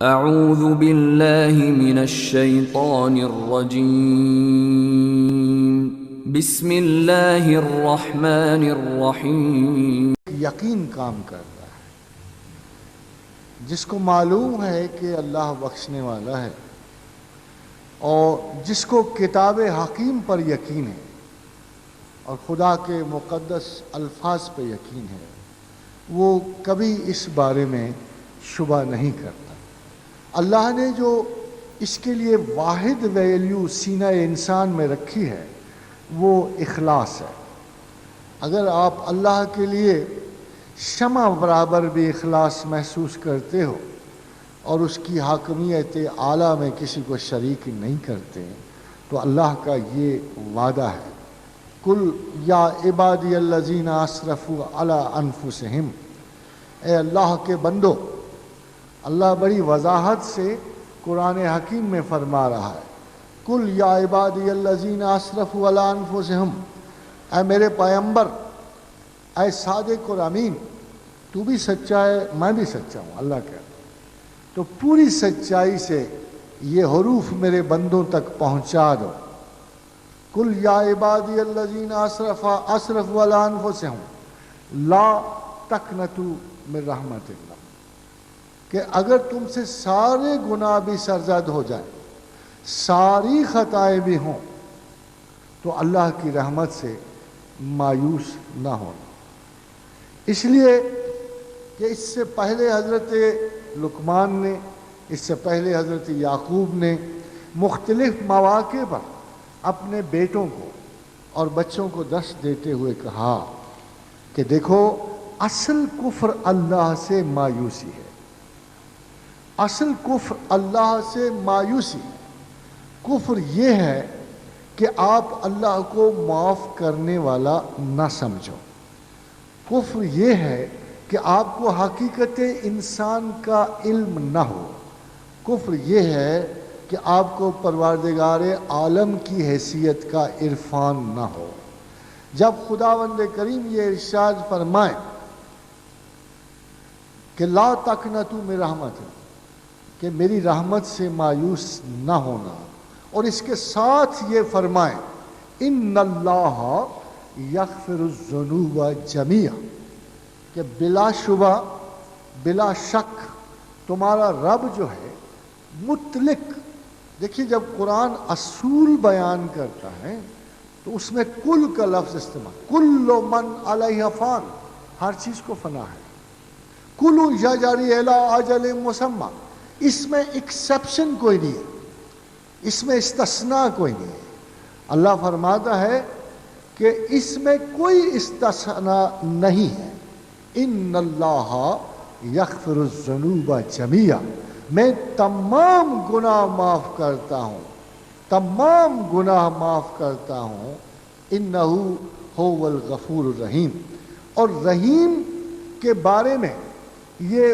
اعوذ باللہ من الشیطان الرجیم بسم اللہ الرحمن الرحیم۔ یقین کام کرتا ہے، جس کو معلوم ہے کہ اللہ بخشنے والا ہے اور جس کو کتاب حکیم پر یقین ہے اور خدا کے مقدس الفاظ پہ یقین ہے، وہ کبھی اس بارے میں شبہ نہیں کرتا۔ اللہ نے جو اس کے لیے واحد ویلیو سینہ انسان میں رکھی ہے وہ اخلاص ہے۔ اگر آپ اللہ کے لیے شمع برابر بھی اخلاص محسوس کرتے ہو اور اس کی حاکمیت اعلیٰ میں کسی کو شریک نہیں کرتے تو اللہ کا یہ وعدہ ہے، قل یا عبادی الذین اسرفوا علی انفسہم، اے اللہ کے بندو، اللہ بڑی وضاحت سے قرآن حکیم میں فرما رہا ہے، قل یا عبادی الذین اسرفوا علی انفسہم، اے میرے پیغمبر، اے صادق اور امین، تو بھی سچا ہے، میں بھی سچا ہوں، اللہ کہتا ہے، تو پوری سچائی سے یہ حروف میرے بندوں تک پہنچا دو۔ قل یا عبادی الذین اسرفوا علی انفسہم لا تقنطوا من رحمت اللہ، کہ اگر تم سے سارے گناہ بھی سرزد ہو جائیں، ساری خطائیں بھی ہوں، تو اللہ کی رحمت سے مایوس نہ ہونا۔ اس لیے کہ اس سے پہلے حضرت لقمان نے، اس سے پہلے حضرت یعقوب نے مختلف مواقع پر اپنے بیٹوں کو اور بچوں کو درس دیتے ہوئے کہا کہ دیکھو، اصل کفر اللہ سے مایوسی ہے، اصل کفر اللہ سے مایوسی ہے۔ کفر یہ ہے کہ آپ اللہ کو معاف کرنے والا نہ سمجھو، کفر یہ ہے کہ آپ کو حقیقت انسان کا علم نہ ہو، کفر یہ ہے کہ آپ کو پروردگار عالم کی حیثیت کا عرفان نہ ہو۔ جب خداوند کریم یہ ارشاد فرمائے کہ لا تقنطوا من رحمت، کہ میری رحمت سے مایوس نہ ہونا، اور اس کے ساتھ یہ فرمائیں ان اللہ یغفر الذنوب جمیعا، کہ بلا شبہ بلا شک تمہارا رب جو ہے مطلق، دیکھیے جب قرآن اصول بیان کرتا ہے تو اس میں کل کا لفظ استعمال، کل من علیہ فان، ہر چیز کو فنا ہے، کل یجری الی اجل مسمی، اس میں ایکسیپشن کوئی نہیں ہے، اس میں استثناء کوئی نہیں ہے۔ اللہ فرماتا ہے کہ اس میں کوئی استثناء نہیں ہے، ان اللہ یغفر الذنوب جمیعا، میں تمام گناہ معاف کرتا ہوں، تمام گناہ معاف کرتا ہوں، انہ هو الغفور الرحیم۔ اور رحیم کے بارے میں یہ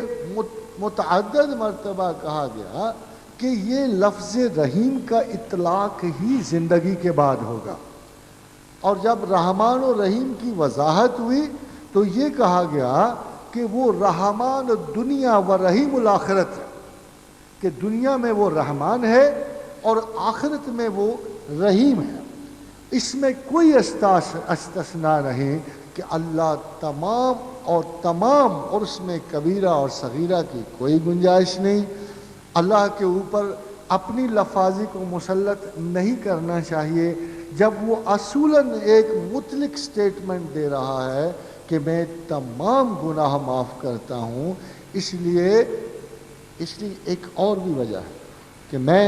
متعدد مرتبہ کہا گیا کہ یہ لفظ رحیم کا اطلاق ہی زندگی کے بعد ہوگا، اور جب رحمان و رحیم کی وضاحت ہوئی تو یہ کہا گیا کہ وہ رحمان دنیا و رحیم الآخرت ہے، کہ دنیا میں وہ رحمان ہے اور آخرت میں وہ رحیم ہے۔ اس میں کوئی استثناء نہیں کہ اللہ تمام اور اس میں کبیرہ اور صغیرہ کی کوئی گنجائش نہیں۔ اللہ کے اوپر اپنی لفاظی کو مسلط نہیں کرنا چاہیے جب وہ اصولاً ایک مطلق سٹیٹمنٹ دے رہا ہے کہ میں تمام گناہ معاف کرتا ہوں۔ اس لیے ایک اور بھی وجہ ہے کہ میں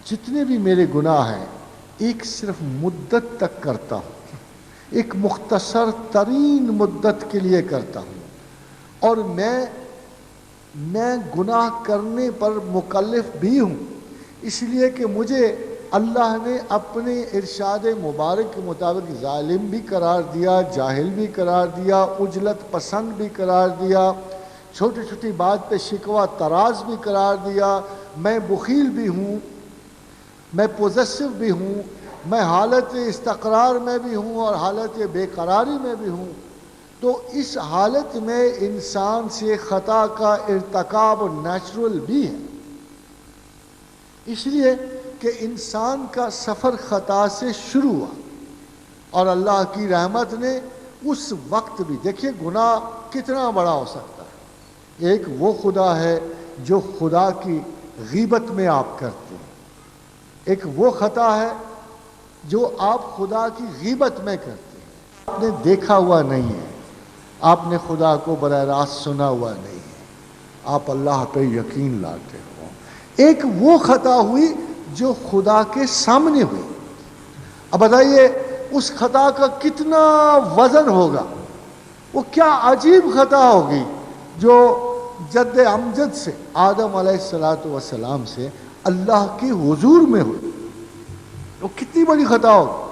جتنے بھی میرے گناہ ہیں ایک صرف مدت تک کرتا ہوں، ایک مختصر ترین مدت کے لیے کرتا ہوں، اور میں گناہ کرنے پر مکلف بھی ہوں، اس لیے کہ مجھے اللہ نے اپنے ارشاد مبارک کے مطابق ظالم بھی قرار دیا، جاہل بھی قرار دیا، عجلت پسند بھی قرار دیا، چھوٹی چھوٹی بات پہ شکوہ تراز بھی قرار دیا، میں بخیل بھی ہوں، میں پوزیسو بھی ہوں، میں حالت استقرار میں بھی ہوں اور حالت بے قراری میں بھی ہوں۔ تو اس حالت میں انسان سے خطا کا ارتکاب نیچرل بھی ہے، اس لیے کہ انسان کا سفر خطا سے شروع ہوا، اور اللہ کی رحمت نے اس وقت بھی، دیکھیے گناہ کتنا بڑا ہو سکتا ہے۔ ایک وہ خدا ہے جو خدا کی غیبت میں آپ کرتے ہیں، ایک وہ خطا ہے جو آپ خدا کی غیبت میں کرتے ہیں، آپ نے دیکھا ہوا نہیں ہے، آپ نے خدا کو براہ راست سنا ہوا نہیں ہے، آپ اللہ پہ یقین لاتے ہو۔ ایک وہ خطا ہوئی جو خدا کے سامنے ہوئی۔ اب بتائیے اس خطا کا کتنا وزن ہوگا، وہ کیا عجیب خطا ہوگی جو جد امجد سے آدم علیہ السلام سے اللہ کے حضور میں ہوئی۔ وہ کتنی بڑی خطا ہوگی۔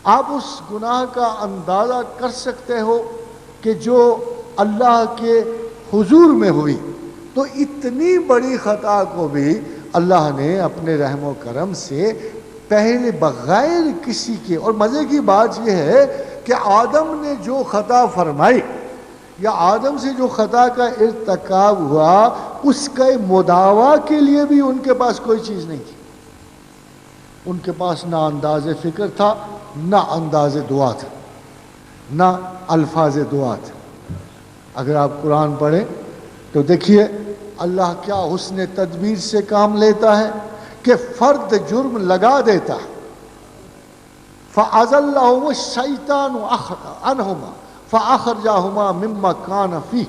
آپ اس گناہ کا اندازہ کر سکتے ہو کہ جو اللہ کے حضور میں ہوئی، تو اتنی بڑی خطا کو بھی اللہ نے اپنے رحم و کرم سے پہلے بغیر کسی کے، اور مزے کی بات یہ ہے کہ آدم نے جو خطا فرمائی یا آدم سے جو خطا کا ارتکاب ہوا، اس کے مداوع کے لیے بھی ان کے پاس کوئی چیز نہیں تھی۔ ان کے پاس نہ انداز فکر تھا، نہ انداز دعا تھا، نہ الفاظ دعا تھا۔ اگر آپ قرآن پڑھیں تو دیکھیے اللہ کیا حسن تدبیر سے کام لیتا ہے کہ فرد جرم لگا دیتا ہے۔ فَأَزَلَّهُمُ الشَّيْطَانُ عَنْهُمَا فَأَخْرَجَهُمَا مِمَّا كَانَ فِيهِ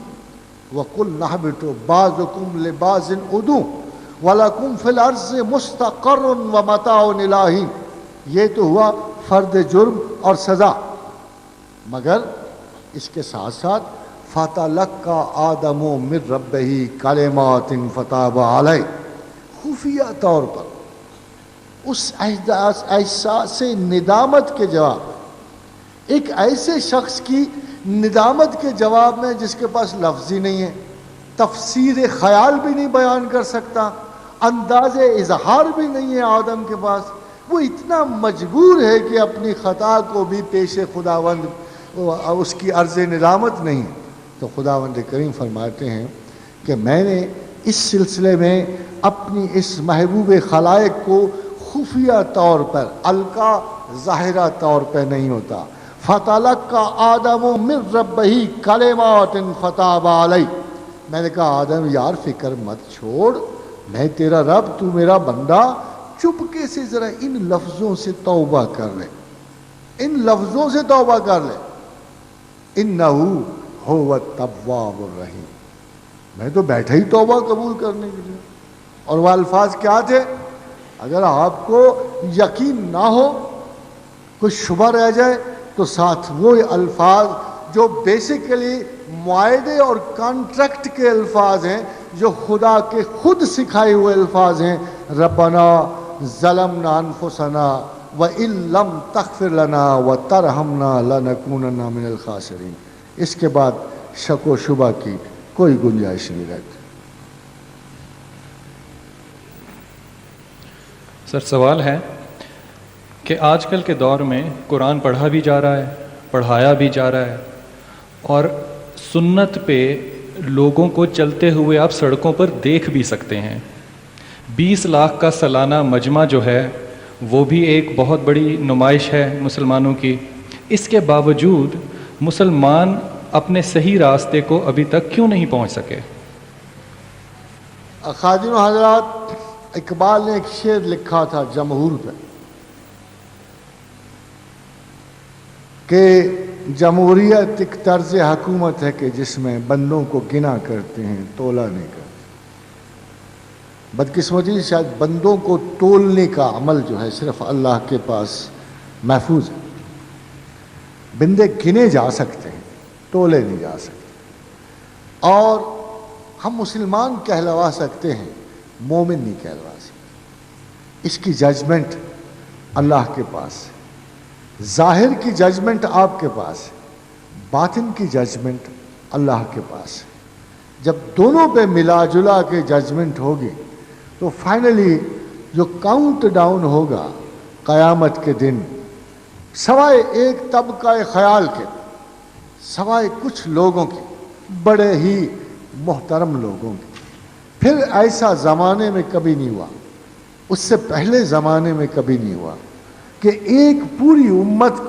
وَقُلْنَا اهْبِطُوا بَعْضُكُمْ لِبَعْضٍ عُدُوٌّ وَلَكُمْ فِي الْأَرْضِ مُسْتَقَرٌّ وَمَتَاعٌ إِلَىٰ حِینٍ۔ یہ تو ہوا فرد جرم اور سزا، مگر اس کے ساتھ ساتھ فَتَلَقَّىٰ آدَمُ مِن رَبِّهِ كَلِمَاتٍ فَتَابَ عَلَيْهِ، خفیہ طور پر اس احساس ندامت کے جواب، ایک ایسے شخص کی ندامت کے جواب میں جس کے پاس لفظ ہی نہیں ہے، تفسیر خیال بھی نہیں بیان کر سکتا، انداز اظہار بھی نہیں ہے آدم کے پاس، وہ اتنا مجبور ہے کہ اپنی خطا کو بھی پیش خداوند اس کی عرض ندامت نہیں۔ تو خداوند کریم فرماتے ہیں کہ میں نے اس سلسلے میں اپنی اس محبوب خلائق کو خفیہ طور پر، القا ظاہرہ طور پہ نہیں ہوتا۔ فَتَلَقَّىٰ آدَمُ مِن رَبِّهِ كَلِمَاتٍ فَتَابَ عَلَيْهِ، میں نے کہا آدم یار فکر مت چھوڑ، میں تیرا رب، تو میرا بندہ، چپکے سے ذرا ان لفظوں سے توبہ کر لے، ان لفظوں سے توبہ کر لے، اِنَّهُ هُوَ التَّوَّابُ الرَّحِيمُ۔ میں تو بیٹھا ہی توبہ قبول کرنے کے لیے۔ اور وہ الفاظ کیا تھے؟ اگر آپ کو یقین نہ ہو، کوئی شبہ رہ جائے، تو ساتھ وہ الفاظ جو بیسیکلی معاہدے اور کانٹریکٹ کے الفاظ ہیں، جو خدا کے خود سکھائے ہوئے الفاظ ہیں، ربنا ظلمنا انفسنا وَإِن لَّمْ تَغْفِرْ لَنَا وَتَرْحَمْنَا لَنَكُونَنَّ مِنَ الْخَاسِرِينَ۔ اس کے بعد شک و شبہ کی کوئی گنجائش نہیں رہتی۔ سر سوال ہے کہ آج کل کے دور میں قرآن پڑھا بھی جا رہا ہے، پڑھایا بھی جا رہا ہے، اور سنت پہ لوگوں کو چلتے ہوئے آپ سڑکوں پر دیکھ بھی سکتے ہیں۔ 20 لاکھ کا سالانہ مجمع جو ہے وہ بھی ایک بہت بڑی نمائش ہے مسلمانوں کی۔ اس کے باوجود مسلمان اپنے صحیح راستے کو ابھی تک کیوں نہیں پہنچ سکے؟ خادم حضرات، اقبال نے ایک شعر لکھا تھا جمہور پہ کہ جمہوریت ایک طرز حکومت ہے کہ جس میں بندوں کو گنا کرتے ہیں، تولا نہیں کرتے۔ بدقسمتی شاید بندوں کو تولنے کا عمل جو ہے صرف اللہ کے پاس محفوظ ہے۔ بندے گنے جا سکتے ہیں، تولے نہیں جا سکتے، اور ہم مسلمان کہلوا سکتے ہیں، مومن نہیں کہلوا سکتے۔ اس کی ججمنٹ اللہ کے پاس ہے، ظاہر کی ججمنٹ آپ کے پاس ہے، باطن کی ججمنٹ اللہ کے پاس ہے۔ جب دونوں پہ ملا جلا کے ججمنٹ ہوگی تو فائنلی جو کاؤنٹ ڈاؤن ہوگا قیامت کے دن، سوائے ایک طبقہ خیال کے، سوائے کچھ لوگوں کے، بڑے ہی محترم لوگوں کے، پھر ایسا زمانے میں کبھی نہیں ہوا اس سے پہلے زمانے میں کبھی نہیں ہوا کہ ایک پوری امت،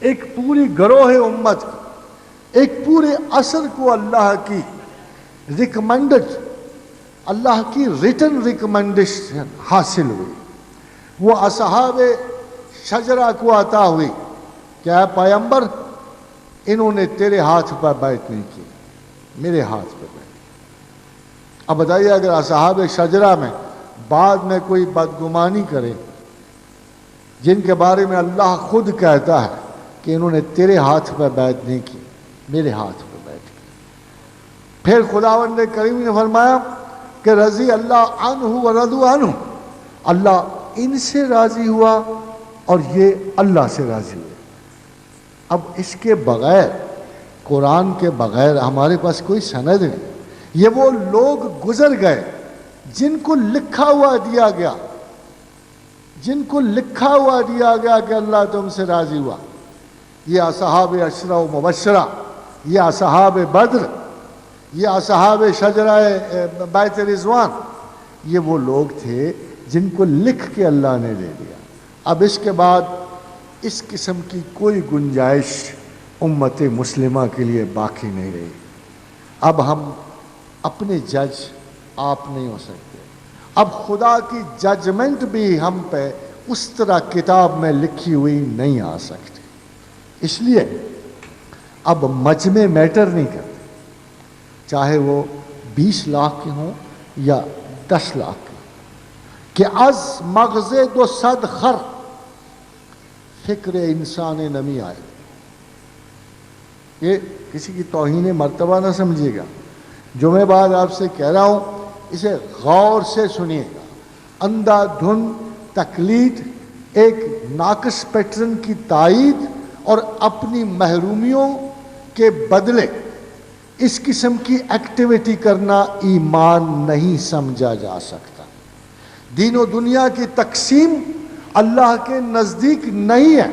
ایک پوری گروہ امت، ایک پورے عصر کو اللہ کی ریکمنڈڈ، اللہ کی ریٹن ریکمنڈیشن حاصل ہوئی، وہ اصحاب شجرہ کو عطا ہوئی کہ اے پیغمبر انہوں نے تیرے ہاتھ پر بیعت نہیں کی، میرے ہاتھ پر بیعت۔ اب بتائیے اگر اصحاب شجرہ میں بعد میں کوئی بدگمانی کرے، جن کے بارے میں اللہ خود کہتا ہے کہ انہوں نے تیرے ہاتھ پر بیعت نہیں کی، میرے ہاتھ پر بیعت کی، پھر خداوند کریم نے فرمایا کہ رضی اللہ عنہ و رضوا عنہ، اللہ ان سے راضی ہوا اور یہ اللہ سے راضی ہوئے۔ اب اس کے بغیر، قرآن کے بغیر ہمارے پاس کوئی سند نہیں۔ یہ وہ لوگ گزر گئے جن کو لکھا ہوا دیا گیا، جن کو لکھا ہوا دیا گیا کہ اللہ تم سے راضی ہوا، یہ اصحاب عشرہ و مبشرہ، یہ اصحاب بدر، یہ اصحاب شجرہ بیت رضوان، یہ وہ لوگ تھے جن کو لکھ کے اللہ نے دے دیا۔ اب اس کے بعد اس قسم کی کوئی گنجائش امت مسلمہ کے لیے باقی نہیں رہی۔ اب ہم اپنے جج آپ نہیں ہو سکتے، اب خدا کی ججمنٹ بھی ہم پہ اس طرح کتاب میں لکھی ہوئی نہیں آ سکتی، اس لیے اب مجمع میٹر نہیں کرتے، چاہے وہ 20 لاکھ کے ہوں یا 10 لاکھ کے، کہ از مغز 200 خر فکر انسان نمی آئے۔ یہ کسی کی توہین مرتبہ نہ سمجھیے گا، جو میں بات آپ سے کہہ رہا ہوں اسے غور سے سنیے گا۔ اندھا دھند تقلید، ایک ناقص پیٹرن کی تائید اور اپنی محرومیوں کے بدلے اس قسم کی ایکٹیویٹی کرنا ایمان نہیں سمجھا جا سکتا۔ دین و دنیا کی تقسیم اللہ کے نزدیک نہیں ہے۔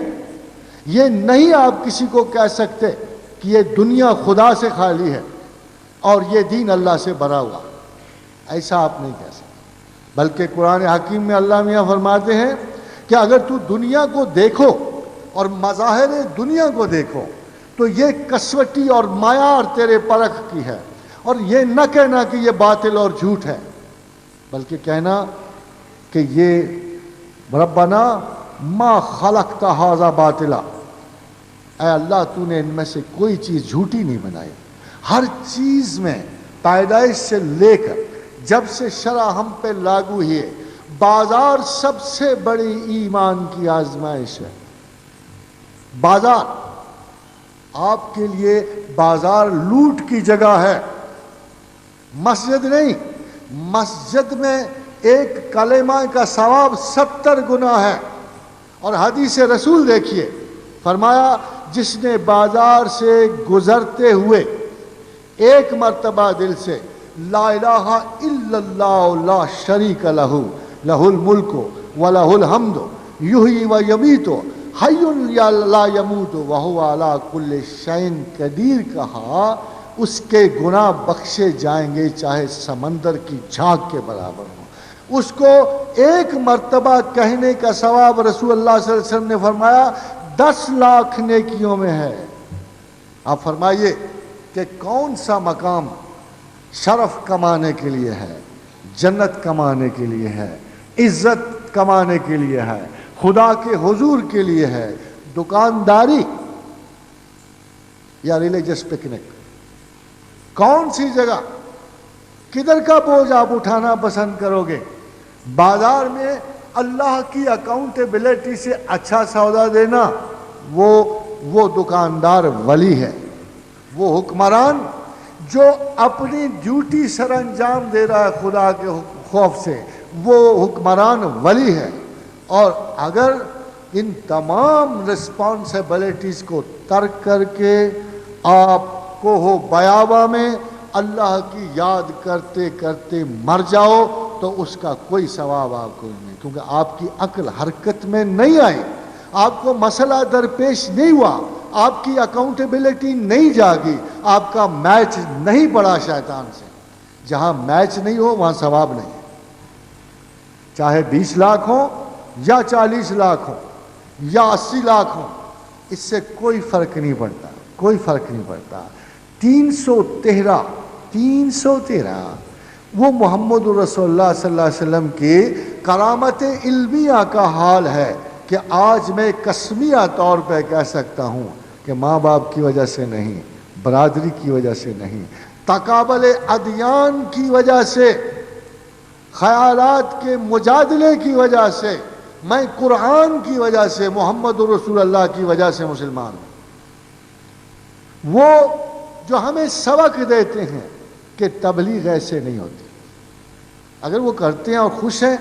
یہ نہیں آپ کسی کو کہہ سکتے کہ یہ دنیا خدا سے خالی ہے اور یہ دین اللہ سے بھرا ہوا، ایسا آپ نہیں کہہ سکتے۔ بلکہ قرآن حکیم میں اللہ میاں فرماتے ہیں کہ اگر تو دنیا کو دیکھو اور مظاہر دنیا کو دیکھو تو یہ کسوٹی اور معیار تیرے پرکھ کی ہے، اور یہ نہ کہنا کہ یہ باطل اور جھوٹ ہے، بلکہ کہنا کہ یہ ربنا ما خلقت ھذا باطلا، اے اللہ تو نے ان میں سے کوئی چیز جھوٹی نہیں بنائی۔ ہر چیز میں پیدائش سے لے کر جب سے شرع ہم پہ لاگو ہوئی ہے، بازار سب سے بڑی ایمان کی آزمائش ہے۔ بازار آپ کے لیے، بازار لوٹ کی جگہ ہے، مسجد نہیں۔ مسجد میں ایک کلمہ کا ثواب 70 گنا ہے، اور حدیث رسول دیکھیے، فرمایا جس نے بازار سے گزرتے ہوئے ایک مرتبہ دل سے لا الہ الا اللہ لا شریک لہ لہ الملک و لہ الحمد یحیی و یمیت حی لا یموت وہو علی کل شیء قدیر کہا، اس کے گناہ بخشے جائیں گے چاہے سمندر کی جھاگ کے برابر ہو۔ اس کو ایک مرتبہ کہنے کا ثواب رسول اللہ صلی اللہ علیہ وسلم نے فرمایا 10 لاکھ نیکیوں میں ہے۔ آپ فرمائیے کہ کون سا مقام شرف کمانے کے لیے ہے، جنت کمانے کے لیے ہے، عزت کمانے کے لیے ہے، خدا کے حضور کے لیے ہے، دکانداری یا ریلیجس پکنک؟ کون سی جگہ، کدھر کا بوجھ آپ اٹھانا پسند کرو گے؟ بازار میں اللہ کی اکاؤنٹیبلٹی سے اچھا سودا دینا، وہ دکاندار ولی ہے، وہ حکمران جو اپنی ڈیوٹی سر انجام دے رہا ہے خدا کے خوف سے، وہ حکمران ولی ہے۔ اور اگر ان تمام رسپانسبلٹیز کو ترک کر کے آپ کو ہو بیاباں میں اللہ کی یاد کرتے کرتے مر جاؤ تو اس کا کوئی ثواب آپ کو نہیں، کیونکہ آپ کی عقل حرکت میں نہیں آئی، آپ کو مسئلہ درپیش نہیں ہوا، آپ کی اکاؤنٹیبلٹی نہیں جاگی، آپ کا میچ نہیں پڑا شیطان سے۔ جہاں میچ نہیں ہو وہاں ثواب نہیں ہے۔ چاہے 20 لاکھ ہوں یا 40 لاکھ ہوں یا 80 لاکھ ہوں، اس سے کوئی فرق نہیں پڑتا، کوئی فرق نہیں پڑتا۔ 313 وہ محمد رسول اللہ صلی اللہ علیہ وسلم کی کرامت علمیہ کا حال ہے کہ آج میں قسمیہ طور پہ کہہ سکتا ہوں کہ ماں باپ کی وجہ سے نہیں، برادری کی وجہ سے نہیں، تقابل ادیان کی وجہ سے، خیالات کے مجادلے کی وجہ سے، میں قرآن کی وجہ سے، محمد رسول اللہ کی وجہ سے مسلمان ہوں۔ وہ جو ہمیں سبق دیتے ہیں کہ تبلیغ ایسے نہیں ہوتی، اگر وہ کرتے ہیں اور خوش ہیں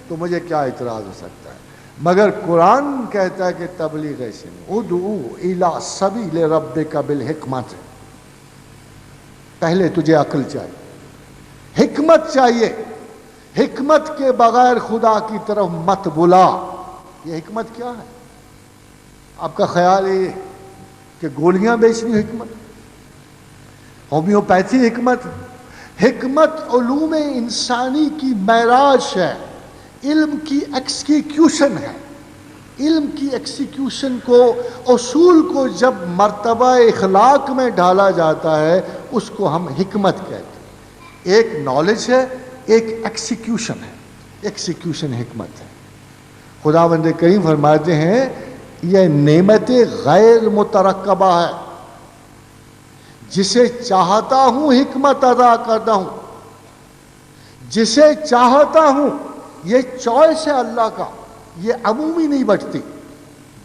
تو مجھے کیا اعتراض ہو سکتا ہے، مگر قرآن کہتا ہے کہ تبلیغ ایسے نہیں۔ ادعو الی سبیل ربک بالحکمت، پہلے تجھے عقل چاہیے، حکمت چاہیے، حکمت کے بغیر خدا کی طرف مت بلا۔ یہ حکمت کیا ہے؟ آپ کا خیال ہے کہ گولیاں بیچنی حکمت؟ ہومیوپیتھی حکمت؟ حکمت علوم انسانی کی معراج ہے، علم کی ایکسیکیوشن ہے۔ علم کی ایکسیکیوشن کو، اصول کو جب مرتبہ اخلاق میں ڈالا جاتا ہے اس کو ہم حکمت کہتے ہیں۔ ایک نالج ہے، ایک ایکسیکیوشن ہے، ایکسیکیوشن حکمت ہے۔ خداوند کریم فرماتے ہیں یہ نعمت غیر مترکبہ ہے، جسے چاہتا ہوں حکمت عطا کرتا ہوں، جسے چاہتا ہوں، یہ چوائس ہے اللہ کا، یہ عمومی نہیں بٹتی،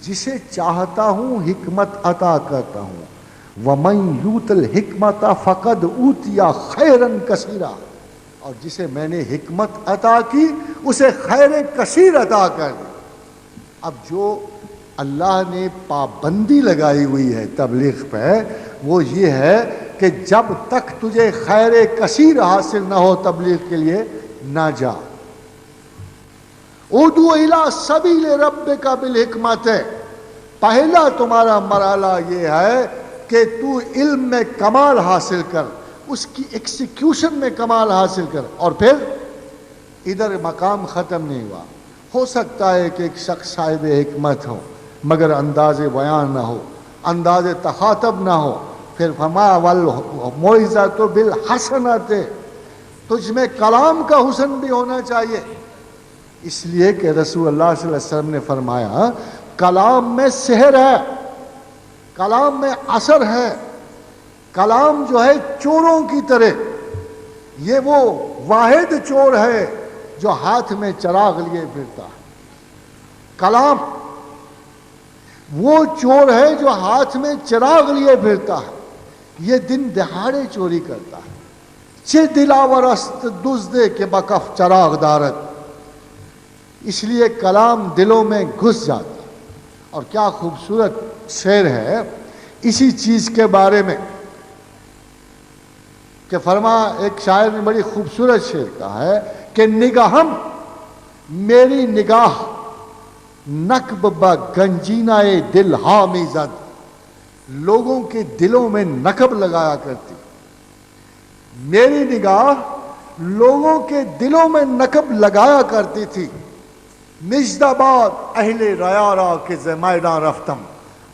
جسے چاہتا ہوں حکمت عطا کرتا ہوں۔ وَمَن یُؤْتَ الْحِکْمَةَ فَقَدْ أُوتِیَ خَیْرًا کَثِیرًا، اور جسے میں نے حکمت عطا کی اسے خیر کثیر عطا کر دی۔ اب جو اللہ نے پابندی لگائی ہوئی ہے تبلیغ پہ وہ یہ ہے کہ جب تک تجھے خیر کثیر حاصل نہ ہو تبلیغ کے لیے نہ جا۔ ادعو الی سبیل ربک بالحکمت، پہلا تمہارا مرحلہ یہ ہے کہ تو علم میں کمال حاصل کر، اس کی ایکسیکیوشن میں کمال حاصل کر، اور پھر ادھر مقام ختم نہیں ہوا۔ ہو سکتا ہے کہ ایک شخص صاحب حکمت ہو مگر انداز بیان نہ ہو، انداز تخاطب نہ ہو، پھر فما والموعظۃ بالحسنۃ، تجھ میں کلام کا حسن بھی ہونا چاہیے، اس لیے کہ رسول اللہ صلی اللہ علیہ وسلم نے فرمایا کلام میں سحر ہے، کلام میں اثر ہے، کلام جو ہے چوروں کی طرح، یہ وہ واحد چور ہے جو ہاتھ میں چراغ لیے پھرتا ہے۔ کلام وہ چور ہے جو ہاتھ میں چراغ لیے پھرتا ہے، یہ دن دہاڑے چوری کرتا ہے۔ چه دلاور است دزد که بکف چراغ دارد، اس لیے کلام دلوں میں گھس جاتا ہے۔ اور کیا خوبصورت شعر ہے اسی چیز کے بارے میں کہ فرما، ایک شاعر نے بڑی خوبصورت شعر کہا ہے کہ نگاہم، میری نگاہ نقب با گنجینہ دل ہا میزد، لوگوں کے دلوں میں نقب لگایا کرتی، میری نگاہ لوگوں کے دلوں میں نقب لگایا کرتی تھی۔ مجدباد اہل ریارا کے زمیداں رفتم،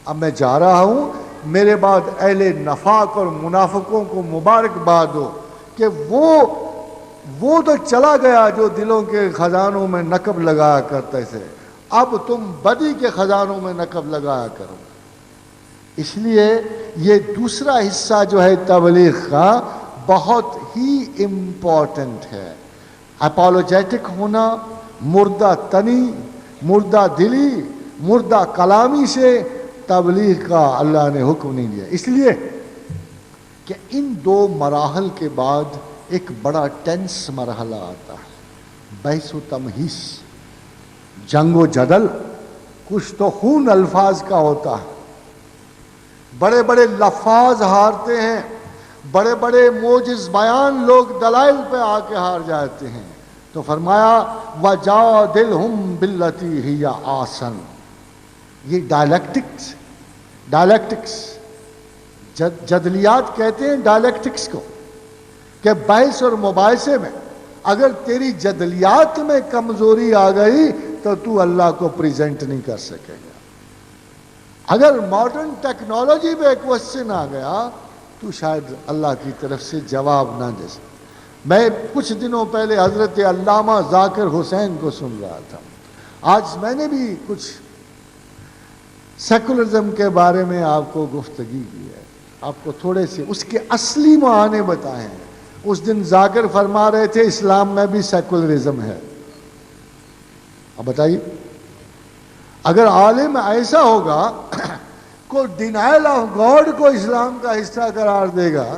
اب میں جا رہا ہوں، میرے بعد اہل نفاق اور منافقوں کو مبارکباد ہو کہ وہ تو چلا گیا جو دلوں کے خزانوں میں نقب لگایا کرتے تھے، اب تم بدی کے خزانوں میں نقب لگایا کرو۔ اس لیے یہ دوسرا حصہ جو ہے تبلیغ کا بہت ہی امپورٹنٹ ہے۔ اپالوجیٹک ہونا، مردہ تنی، مردہ دلی، مردہ کلامی سے تبلیغ کا اللہ نے حکم نہیں دیا، اس لیے کہ ان دو مراحل کے بعد ایک بڑا ٹینس مرحلہ آتا ہے، بحث و تمہیس، جنگ و جدل، کچھ تو خون الفاظ کا ہوتا ہے، بڑے بڑے لفاظ ہارتے ہیں، بڑے بڑے موجز بیان لوگ دلائل پہ آ کے ہار جاتے ہیں، تو فرمایا وَجَادِلْهُمْ بِالَّتِي هِيَ أَحْسَنُ، یہ ڈائلیکٹکس جدلیات کہتے ہیں ڈائلیکٹکس کو، کہ بحث اور مباحثے میں اگر تیری جدلیات میں کمزوری آ گئی تو اللہ کو پریزنٹ نہیں کر سکے گا. اگر ماڈرن ٹیکنالوجی پہ کوشچن آ گیا تو شاید اللہ کی طرف سے جواب نہ دے سکے. میں کچھ دنوں پہلے حضرت علامہ ذاکر حسین کو سن رہا تھا. آج میں نے بھی کچھ سیکولرزم کے بارے میں آپ کو گفتگی کی ہے, آپ کو تھوڑے سے اس کے اصلی معنی بتائے ہیں. اس دن ذاکر فرما رہے تھے اسلام میں بھی سیکولرزم ہے. اب بتائیے, اگر عالم ایسا ہوگا کوئی ڈینائل آف گاڈ کو اسلام کا حصہ قرار دے گا